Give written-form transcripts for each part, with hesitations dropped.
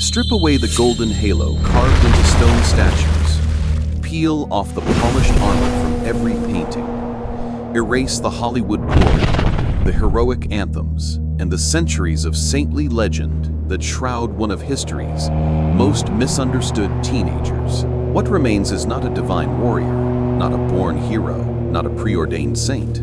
Strip away the golden halo carved into stone statues. Peel off the polished armor from every painting. Erase the Hollywood glory, the heroic anthems, and the centuries of saintly legend that shroud one of history's most misunderstood teenagers. What remains is not a divine warrior, not a born hero, not a preordained saint.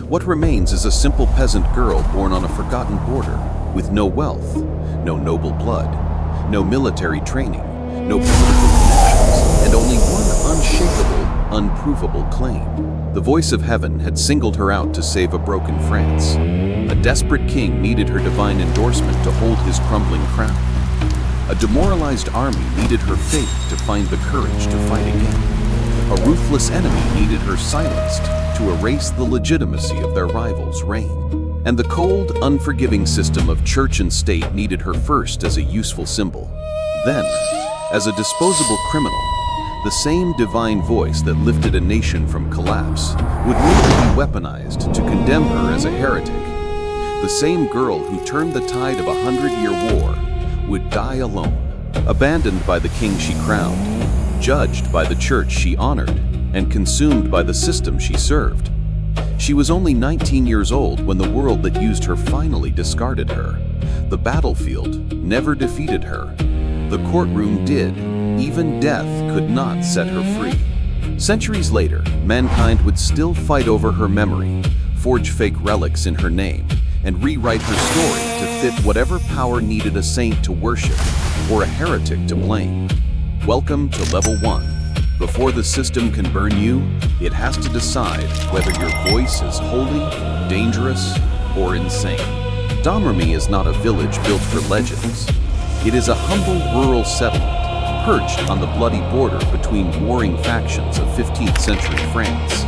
What remains is a simple peasant girl born on a forgotten border, with no wealth, no noble blood, no military training, no political connections, and only one unshakable, unprovable claim. The voice of heaven had singled her out to save a broken France. A desperate king needed her divine endorsement to hold his crumbling crown. A demoralized army needed her faith to find the courage to fight again. A ruthless enemy needed her silenced to erase the legitimacy of their rival's reign. And the cold, unforgiving system of church and state needed her first as a useful symbol. Then, as a disposable criminal, the same divine voice that lifted a nation from collapse would later be weaponized to condemn her as a heretic. The same girl who turned the tide of 100-year war would die alone, abandoned by the king she crowned, judged by the church she honored, and consumed by the system she served. She was only 19 years old when the world that used her finally discarded her. The battlefield never defeated her. The courtroom did. Even death could not set her free. Centuries later, mankind would still fight over her memory, forge fake relics in her name, and rewrite her story to fit whatever power needed a saint to worship or a heretic to blame. Welcome to Level 1. Before the system can burn you, it has to decide whether your voice is holy, dangerous, or insane. Domremy is not a village built for legends. It is a humble rural settlement, perched on the bloody border between warring factions of 15th century France.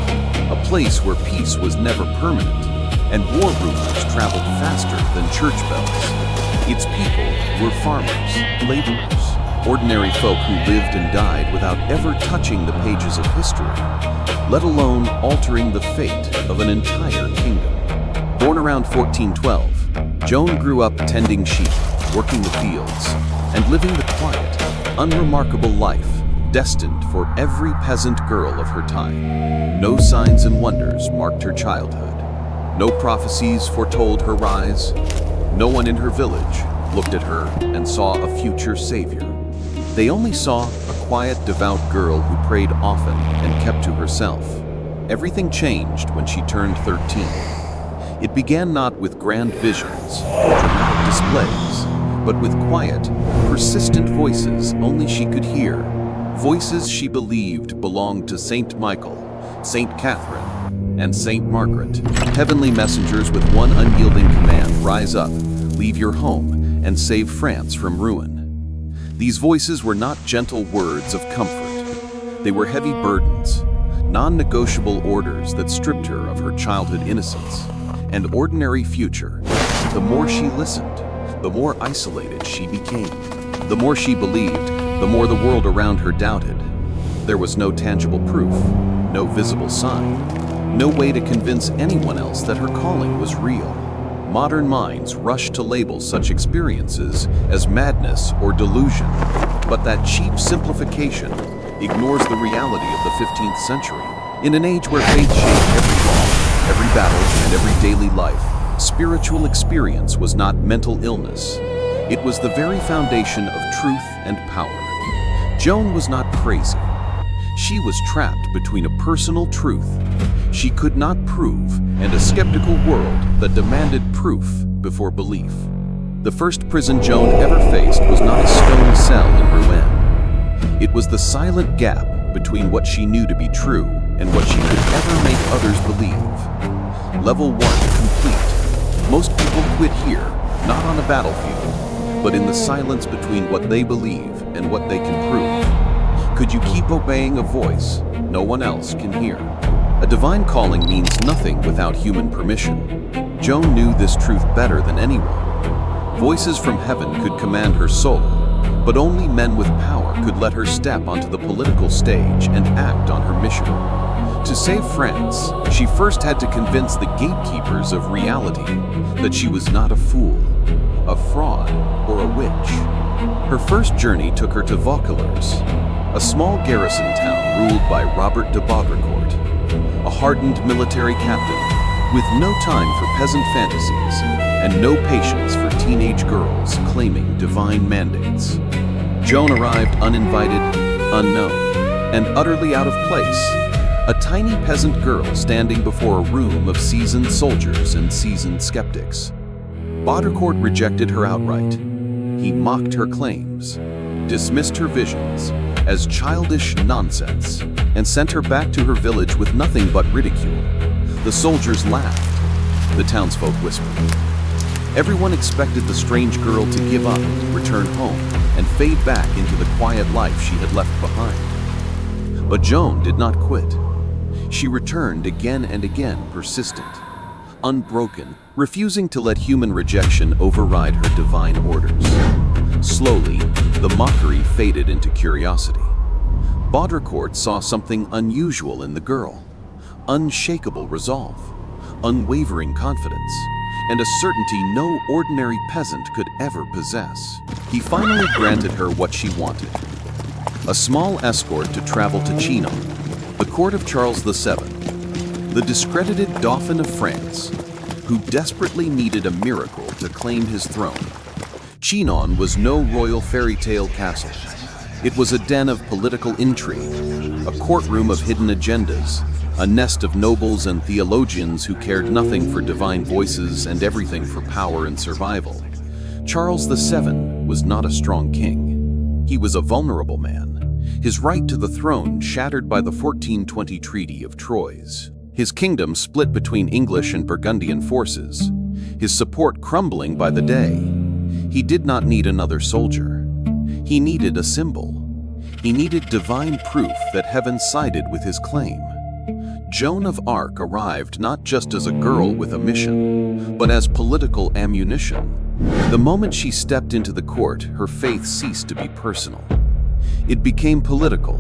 A place where peace was never permanent, and war rumors traveled faster than church bells. Its people were farmers, laborers, ordinary folk who lived and died without ever touching the pages of history, let alone altering the fate of an entire kingdom. Born around 1412, Joan grew up tending sheep, working the fields, and living the quiet, unremarkable life destined for every peasant girl of her time. No signs and wonders marked her childhood. No prophecies foretold her rise. No one in her village looked at her and saw a future savior. They only saw a quiet, devout girl who prayed often and kept to herself. Everything changed when she turned 13. It began not with grand visions or dramatic displays, but with quiet, persistent voices only she could hear. Voices she believed belonged to Saint Michael, Saint Catherine, and Saint Margaret. Heavenly messengers with one unyielding command: rise up, leave your home, and save France from ruin. These voices were not gentle words of comfort. They were heavy burdens, non-negotiable orders that stripped her of her childhood innocence and ordinary future. The more she listened, the more isolated she became. The more she believed, the more the world around her doubted. There was no tangible proof, no visible sign, no way to convince anyone else that her calling was real. Modern minds rush to label such experiences as madness or delusion, but that cheap simplification ignores the reality of the 15th century. In an age where faith shaped every law, every battle, and every daily life, spiritual experience was not mental illness. It was the very foundation of truth and power. Joan was not crazy. She was trapped between a personal truth she could not prove and a skeptical world that demanded proof before belief. The first prison Joan ever faced was not a stone cell in Rouen. It was the silent gap between what she knew to be true and what she could ever make others believe. Level 1 complete. Most people quit here, not on a battlefield, but in the silence between what they believe and what they can prove. Could you keep obeying a voice no one else can hear? A divine calling means nothing without human permission. Joan knew this truth better than anyone. Voices from heaven could command her soul, but only men with power could let her step onto the political stage and act on her mission. To save France, she first had to convince the gatekeepers of reality that she was not a fool, a fraud, or a witch. Her first journey took her to Vaucouleurs, a small garrison town ruled by Robert de Baudricourt, a hardened military captain with no time for peasant fantasies and no patience for teenage girls claiming divine mandates. Joan arrived uninvited, unknown, and utterly out of place, a tiny peasant girl standing before a room of seasoned soldiers and seasoned skeptics. Baudricourt rejected her outright. He mocked her claims, dismissed her visions as childish nonsense, and sent her back to her village with nothing but ridicule. The soldiers laughed. The townsfolk whispered. Everyone expected the strange girl to give up, return home, and fade back into the quiet life she had left behind. But Joan did not quit. She returned again and again, persistent, unbroken, refusing to let human rejection override her divine orders. Slowly, the mockery faded into curiosity. Baudricourt saw something unusual in the girl. Unshakable resolve, unwavering confidence, and a certainty no ordinary peasant could ever possess. He finally granted her what she wanted: a small escort to travel to Chinon, the court of Charles VII, the discredited Dauphin of France, who desperately needed a miracle to claim his throne. Chinon was no royal fairy tale castle. It was a den of political intrigue, a courtroom of hidden agendas, a nest of nobles and theologians who cared nothing for divine voices and everything for power and survival. Charles VII was not a strong king. He was a vulnerable man, his right to the throne shattered by the 1420 Treaty of Troyes. His kingdom split between English and Burgundian forces, his support crumbling by the day. He did not need another soldier. He needed a symbol. He needed divine proof that heaven sided with his claim. Joan of Arc arrived not just as a girl with a mission, but as political ammunition. The moment she stepped into the court, her faith ceased to be personal. It became political.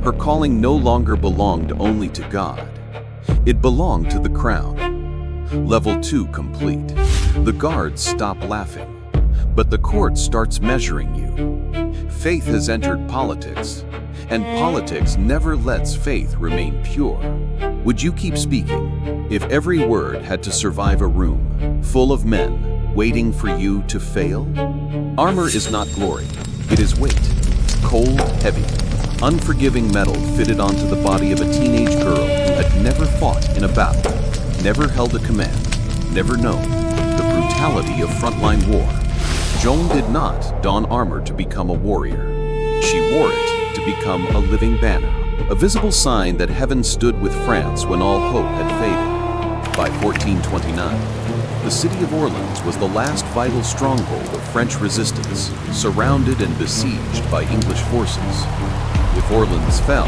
Her calling no longer belonged only to God. It belonged to the crown. Level 2 complete. The guards stop laughing, but the court starts measuring you. Faith has entered politics, and politics never lets faith remain pure. Would you keep speaking if every word had to survive a room full of men waiting for you to fail? Armor is not glory, it is weight. Cold, heavy, unforgiving metal fitted onto the body of a teenage girl who had never fought in a battle, never held a command, never known the brutality of frontline war. Joan did not don armor to become a warrior. She wore it to become a living banner, a visible sign that heaven stood with France when all hope had faded. By 1429, the city of Orléans was the last vital stronghold of French resistance, surrounded and besieged by English forces. If Orléans fell,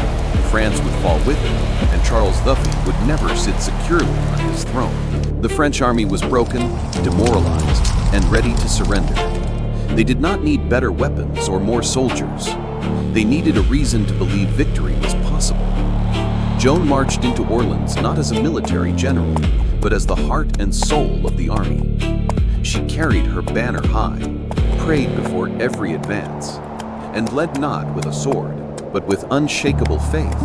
France would fall with it, and Charles V would never sit securely on his throne. The French army was broken, demoralized, and ready to surrender. They did not need better weapons or more soldiers. They needed a reason to believe victory was possible. Joan marched into Orléans not as a military general, but as the heart and soul of the army. She carried her banner high, prayed before every advance, and led not with a sword, but with unshakable faith.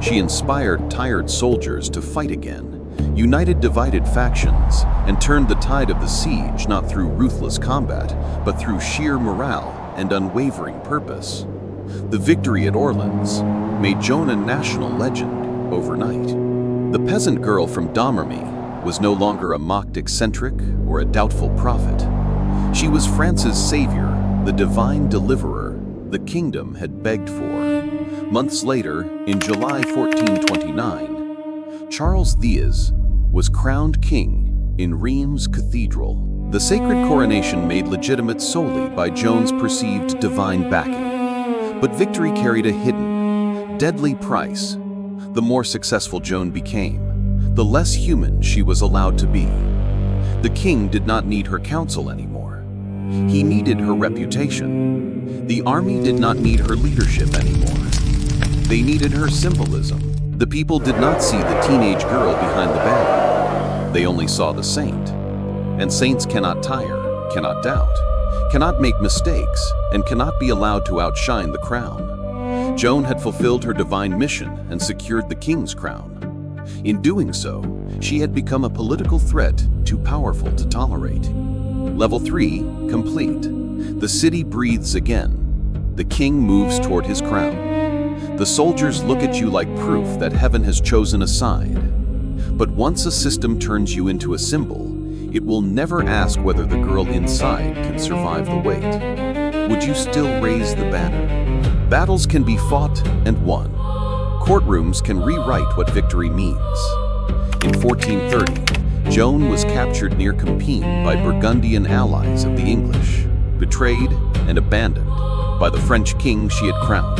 She inspired tired soldiers to fight again, united divided factions, and turned the tide of the siege not through ruthless combat, but through sheer morale and unwavering purpose. The victory at Orléans made Joan a national legend overnight. The peasant girl from Domremy was no longer a mocked eccentric or a doubtful prophet. She was France's savior, the divine deliverer the kingdom had begged for. Months later, in July 1429, Charles X was crowned king in Reims Cathedral, the sacred coronation made legitimate solely by Joan's perceived divine backing. But victory carried a hidden, deadly price. The more successful Joan became, the less human she was allowed to be. The king did not need her counsel anymore. He needed her reputation. The army did not need her leadership anymore. They needed her symbolism. The people did not see the teenage girl behind the banner. They only saw the saint. And saints cannot tire, cannot doubt. cannot make mistakes, and cannot be allowed to outshine the crown. Joan had fulfilled her divine mission and secured the king's crown. In doing so, she had become a political threat too powerful to tolerate. Level 3, complete. The city breathes again. The king moves toward his crown. The soldiers look at you like proof that heaven has chosen a side. But once a system turns you into a symbol, it will never ask whether the girl inside can survive the weight. Would you still raise the banner? Battles can be fought and won. Courtrooms can rewrite what victory means. In 1430, Joan was captured near Compiègne by Burgundian allies of the English, betrayed and abandoned by the French king she had crowned.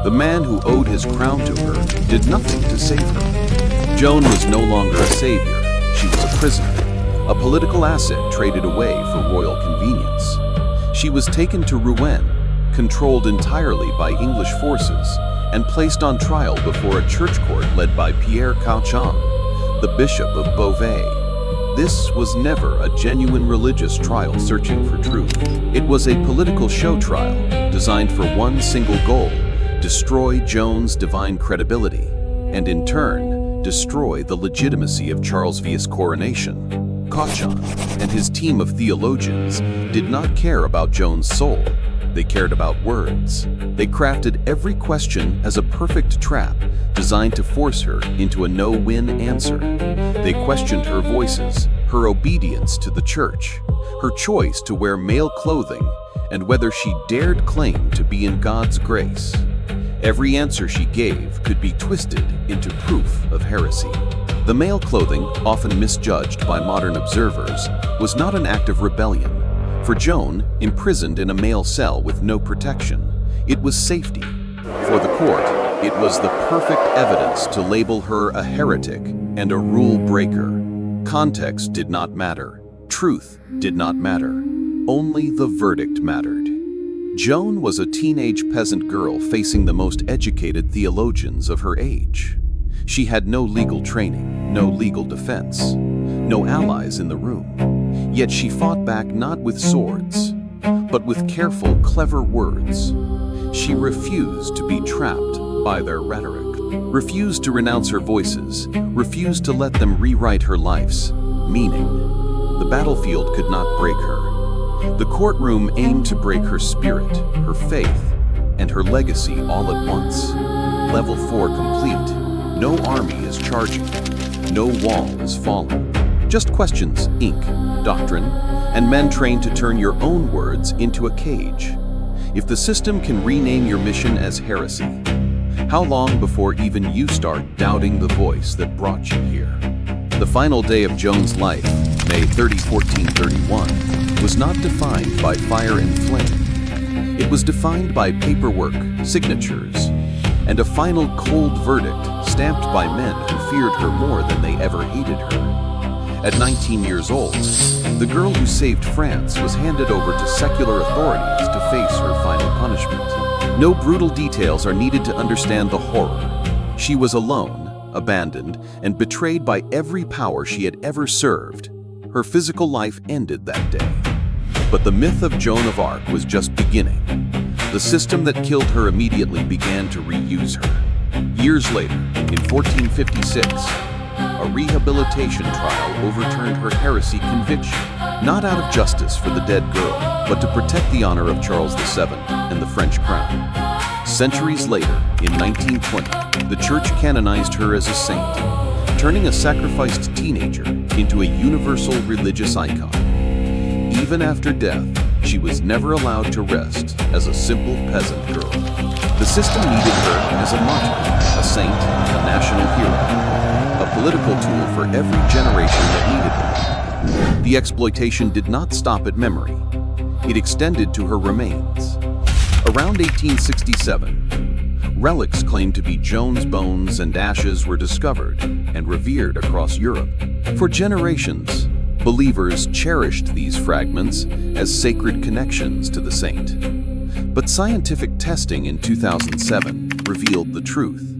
The man who owed his crown to her did nothing to save her. Joan was no longer a savior, she was a prisoner, a political asset traded away for royal convenience. She was taken to Rouen, controlled entirely by English forces, and placed on trial before a church court led by Pierre Cauchon, the Bishop of Beauvais. This was never a genuine religious trial searching for truth. It was a political show trial designed for one single goal: destroy Joan's divine credibility, and in turn, destroy the legitimacy of Charles V's coronation. Cauchon and his team of theologians did not care about Joan's soul. They cared about words. They crafted every question as a perfect trap designed to force her into a no-win answer. They questioned her voices, her obedience to the church, her choice to wear male clothing, and whether she dared claim to be in God's grace. Every answer she gave could be twisted into proof of heresy. The male clothing, often misjudged by modern observers, was not an act of rebellion. For Joan, imprisoned in a male cell with no protection, it was safety. For the court, it was the perfect evidence to label her a heretic and a rule breaker. Context did not matter. Truth did not matter. Only the verdict mattered. Joan was a teenage peasant girl facing the most educated theologians of her age. She had no legal training, no legal defense, no allies in the room. Yet she fought back not with swords, but with careful, clever words. She refused to be trapped by their rhetoric, refused to renounce her voices, refused to let them rewrite her life's meaning. The battlefield could not break her. The courtroom aimed to break her spirit, her faith, and her legacy all at once. Level 4 complete. No army is charging. No wall is falling. Just questions, ink, doctrine, and men trained to turn your own words into a cage. If the system can rename your mission as heresy, how long before even you start doubting the voice that brought you here? The final day of Joan's life, May 30, 1431, was not defined by fire and flame. It was defined by paperwork, signatures, and a final cold verdict stamped by men who feared her more than they ever hated her. At 19 years old, the girl who saved France was handed over to secular authorities to face her final punishment. No brutal details are needed to understand the horror. She was alone, abandoned, and betrayed by every power she had ever served. Her physical life ended that day. But the myth of Joan of Arc was just beginning. The system that killed her immediately began to reuse her. Years later, in 1456, a rehabilitation trial overturned her heresy conviction, not out of justice for the dead girl, but to protect the honor of Charles VII and the French crown. Centuries later, in 1920, the church canonized her as a saint, turning a sacrificed teenager into a universal religious icon. Even after death, she was never allowed to rest as a simple peasant girl. The system needed her as a martyr, a saint, a national hero, a political tool for every generation that needed her. The exploitation did not stop at memory. It extended to her remains. Around 1867, relics claimed to be Joan's bones and ashes were discovered and revered across Europe. For generations, believers cherished these fragments as sacred connections to the saint. But scientific testing in 2007 revealed the truth.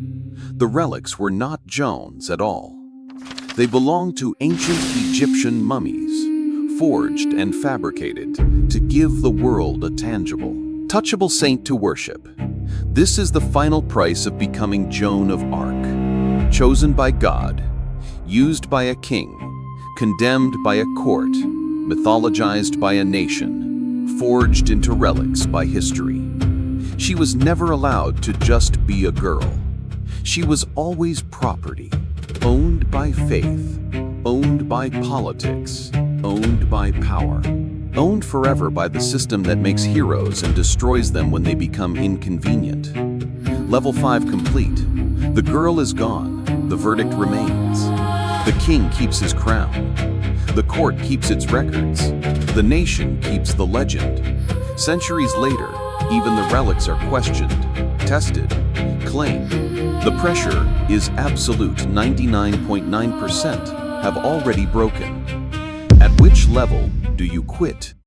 The relics were not Joan's at all. They belonged to ancient Egyptian mummies, forged and fabricated to give the world a tangible, touchable saint to worship. This is the final price of becoming Joan of Arc, chosen by God, used by a king, condemned by a court, mythologized by a nation, forged into relics by history. She was never allowed to just be a girl. She was always property, owned by faith, owned by politics, owned by power, owned forever by the system that makes heroes and destroys them when they become inconvenient. Level 5 complete. The girl is gone. The verdict remains. The king keeps his crown. The court keeps its records. The nation keeps the legend. Centuries later, even the relics are questioned, tested, claimed. The pressure is absolute. 99.9% have already broken. At which level do you quit?